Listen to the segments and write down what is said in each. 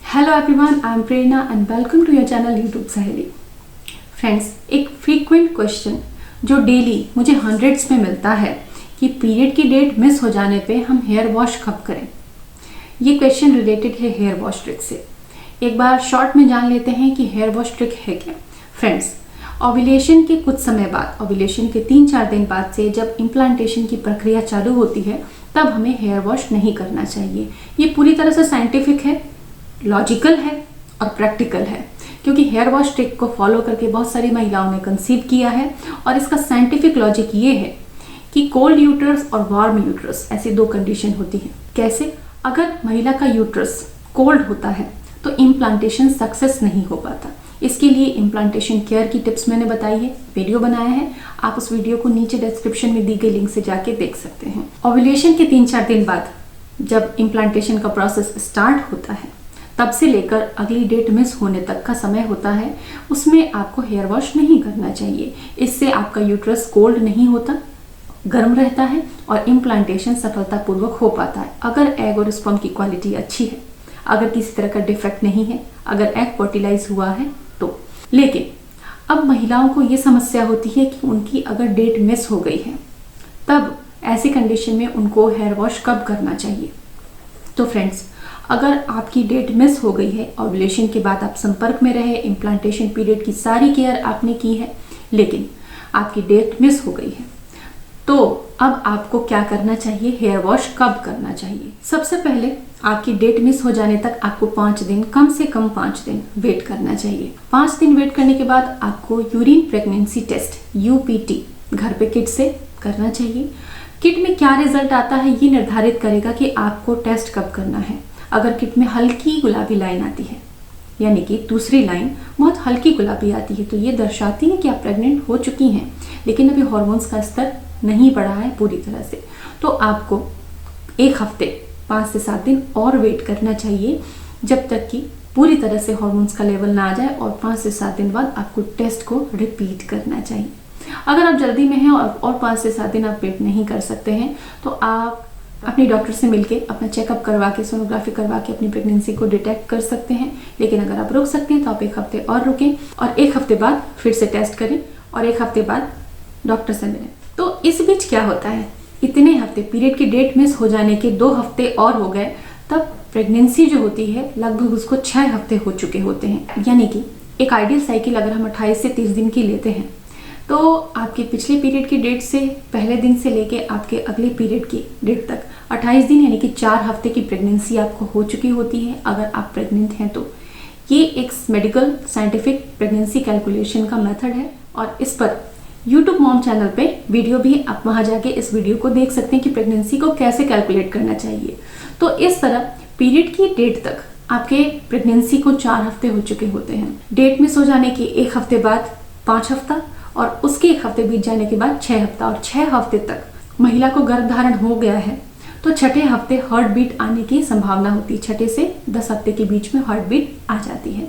Hello everyone, I am Prerna and welcome to your channel YouTube Saheli. Friends, एक frequent question जो daily मुझे hundreds में मिलता है कि पीरियड की डेट मिस हो जाने पे हम हेयर वॉश कब करें। ये क्वेश्चन रिलेटेड है हेयर वॉश ट्रिक से। एक बार शॉर्ट में जान लेते हैं कि हेयर वॉश ट्रिक है क्या। फ्रेंड्स, ओव्यूलेशन के कुछ समय बाद, ओव्यूलेशन के 3-4 दिन बाद से जब इम्प्लांटेशन की प्रक्रिया चालू होती है तब हमें हेयर वॉश नहीं करना चाहिए। ये पूरी तरह से साइंटिफिक है, लॉजिकल है और प्रैक्टिकल है, क्योंकि हेयर वॉश ट्रिक को फॉलो करके बहुत सारी महिलाओं ने कंसीव किया है। और इसका साइंटिफिक लॉजिक ये है कि कोल्ड यूट्रस और वार्म यूट्रस, ऐसी दो कंडीशन होती है। कैसे? अगर महिला का यूट्रस कोल्ड होता है तो इम्प्लांटेशन सक्सेस नहीं हो पाता। इसके लिए इम्प्लांटेशन केयर की टिप्स मैंने बताई है, वीडियो बनाया है। आप उस वीडियो को नीचे डिस्क्रिप्शन में दी गई लिंक से जाके देख सकते हैं। ओव्यूलेशन के 3-4 दिन बाद जब इम्प्लांटेशन का प्रोसेस स्टार्ट होता है तब से लेकर अगली डेट मिस होने तक का समय होता है, उसमें आपको हेयर वॉश नहीं करना चाहिए। इससे आपका यूट्रस कोल्ड नहीं होता, गर्म रहता है और इम्प्लांटेशन सफलतापूर्वक हो पाता है। अगर एग और स्पर्म की क्वालिटी अच्छी है, अगर किसी तरह का डिफेक्ट नहीं है, अगर एग फर्टिलाइज हुआ है तो। लेकिन अब महिलाओं को ये समस्या होती है कि उनकी अगर डेट मिस हो गई है तब ऐसी कंडीशन में उनको हेयर वॉश कब करना चाहिए। तो फ्रेंड्स, अगर आपकी डेट मिस हो गई है, ओव्यूलेशन के बाद आप संपर्क में रहे, इम्प्लांटेशन पीरियड की सारी केयर आपने की है, लेकिन आपकी डेट मिस हो गई है, तो अब आपको क्या करना चाहिए, हेयर वॉश कब करना चाहिए। सबसे पहले आपकी डेट मिस हो जाने तक आपको 5 दिन, कम से कम 5 दिन वेट करना चाहिए। 5 दिन वेट करने के बाद आपको यूरिन प्रेगनेंसी टेस्ट UPT घर पे किट से करना चाहिए। किट में क्या रिजल्ट आता है ये निर्धारित करेगा कि आपको टेस्ट कब करना है। अगर किट में हल्की गुलाबी लाइन आती है, यानी कि दूसरी लाइन बहुत हल्की गुलाबी आती है, तो ये दर्शाती है कि आप प्रेग्नेंट हो चुकी हैं, लेकिन अभी हार्मोन्स का स्तर नहीं बढ़ा है पूरी तरह से, तो आपको 1 हफ्ते 5 से 7 दिन और वेट करना चाहिए, जब तक कि पूरी तरह से हार्मोन्स का लेवल ना आ जाए। और 5 से 7 दिन बाद आपको टेस्ट को रिपीट करना चाहिए। अगर आप जल्दी में हैं और 5 से 7 दिन आप वेट नहीं कर सकते हैं तो आप अपने डॉक्टर से मिलके अपना चेकअप करवा के, सोनोग्राफी करवा के अपनी प्रेगनेंसी को डिटेक्ट कर सकते हैं। लेकिन अगर आप रुक सकते हैं तो आप 1 हफ्ते और रुकें और 1 हफ्ते बाद फिर से टेस्ट करें और 1 हफ्ते बाद डॉक्टर से मिलें। तो इस बीच क्या होता है, इतने हफ्ते, पीरियड की डेट मिस हो जाने के 2 हफ्ते और हो गए, तब प्रेगनेंसी जो होती है लगभग उसको 6 हफ्ते हो चुके होते हैं। यानी कि एक आइडियल साइकिल अगर हम 28 से 30 दिन की लेते हैं तो आपके पिछले पीरियड की डेट से पहले दिन से लेके आपके अगले पीरियड की डेट तक 28 दिन यानी कि 4 हफ्ते की प्रेगनेंसी आपको हो चुकी होती है अगर आप प्रेग्नेंट हैं तो। ये एक मेडिकल साइंटिफिक प्रेगनेंसी कैलकुलेशन का मेथड है और इस पर यूट्यूब मॉम चैनल पे वीडियो भी, आप वहां जाके इस वीडियो को देख सकते हैं कि प्रेगनेंसी को कैसे कैलकुलेट करना चाहिए। तो इस तरह पीरियड की डेट तक आपके प्रेगनेंसी को 4 हफ्ते हो चुके होते हैं। डेट मिस हो जाने के 1 हफ्ते बाद 5 हफ्ता और उसके 1 हफ्ते बीत जाने के बाद 6 हफ्ता, और 6 हफ्ते तक महिला को गर्भधारण हो गया है तो 6ठे हफ्ते हार्ट बीट आने की संभावना होती है। 6ठे से 10 हफ्ते के बीच में हार्ट बीट आ जाती है।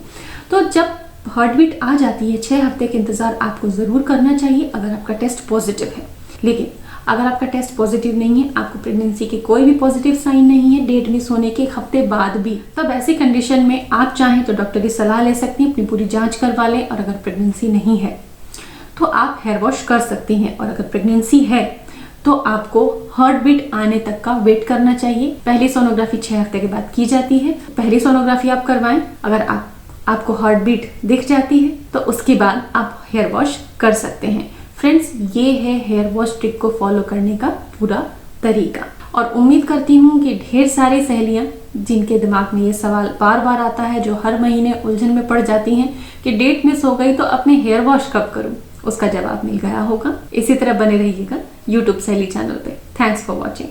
तो जब हार्ट बीट आ जाती है, 6 हफ्ते के इंतजार आपको जरूर करना चाहिए अगर आपका टेस्ट पॉजिटिव है। लेकिन अगर आपका टेस्ट पॉजिटिव नहीं है, आपको प्रेगनेंसी के कोई भी पॉजिटिव साइन नहीं है डेट मिस होने के 1 हफ्ते बाद भी, तब ऐसी कंडीशन में आप चाहें तो डॉक्टर की सलाह ले सकती हैं, अपनी पूरी जांच करवा लें। और अगर प्रेगनेंसी नहीं है तो आप हेयर वॉश कर सकती हैं। और अगर प्रेगनेंसी है तो आपको हार्ट बीट आने तक का वेट करना चाहिए। पहली सोनोग्राफी 6 हफ्ते के बाद की जाती है। पहली सोनोग्राफी आप करवाएं, अगर आपको हार्ट बीट दिख जाती है तो उसके बाद आप हेयर वॉश कर सकते हैं। फ्रेंड्स, ये है हेयर वॉश ट्रिक को फॉलो करने का पूरा तरीका। और उम्मीद करती हूँ कि ढेर सारी सहेलियां जिनके दिमाग में ये सवाल बार बार आता है, जो हर महीने उलझन में पड़ जाती हैं कि डेट मिस हो गई तो अपने हेयर वॉश कब करूं, उसका जवाब मिल गया होगा। इसी तरह बने रहिएगा यूट्यूब सहेली चैनल पे। Thanks for watching.